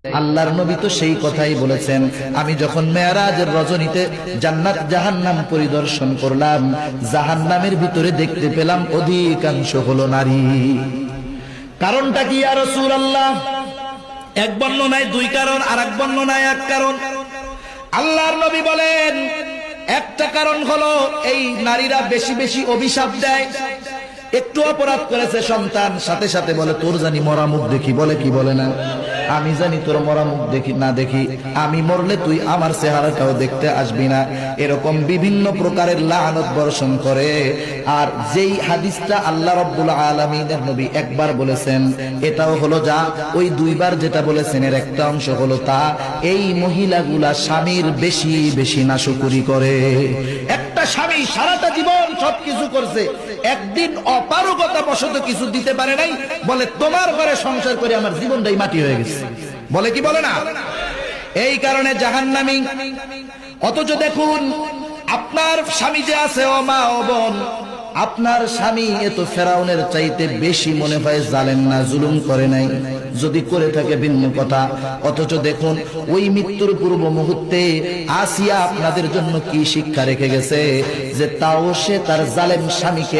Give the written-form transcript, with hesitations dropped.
আল্লাহর নবী তো সেই কথাই বলেছেন, আমি যখন মেরাজের রজনীতে জান্নাত জাহান্নাম পরিদর্শন করলাম, জাহান্নামের ভিতরে দেখতে পেলাম অধিকাংশ হলো নারী। কারণটা কি ইয়া রাসূলুল্লাহ? এক বর্ণনায় দুই কারণ, আর এক বর্ণনায় এক কারণ। আল্লাহর নবী বলেন একটা কারণ হলো এই নারীরা বেশি বেশি অভিশাপ দেয়। একটু অপরাধ করেছে সন্তান, সাথে সাথে বলে তোর জানি মরা মুখ দেখি, বলে কি বলে না, আমি জানি তোর মরা মুখ দেখি না দেখি, আমি মরলে তুই আমার চেহারাটাও দেখতে আসবি না, এরকম বিভিন্ন প্রকারের লানত বর্ষণ করে। আর যেই হাদিসটা আল্লাহ রাব্বুল আলামিনের নবী একবার বলেছেন, এটাও হলো যা ওই দুইবার যেটা বলেছেন এর একটা অংশ হলো তা, এই মহিলাগুলা স্বামীর বেশি বেশি নাশকরি করে। একটা স্বামী সারাটা জীবন সবকিছু করছে, একদিন অপারগতা বশত কিছু দিতে পারে নাই, বলে তোমার ঘরে সংসার করে আমার জীবনটাই মাটি হয়ে গেছে, বলে কি বলে না, এই কারণে জাহান্নামী। অথচ দেখুন আপনার স্বামী যে আছে, ও মা ও বোন, আপনার স্বামী এত ফেরাউনের চাইতে বেশি মনে হয় জালেম না, জুলুম করে নাই, যদি করে থাকে ভিন্ন কথা। অথচ দেখুন ওই মৃত্যুর পূর্ব মুহূর্তে আসিয়া আপনাদের জন্য কি শিক্ষা রেখে গেছে, যে তাও সে তার জালেম স্বামীকে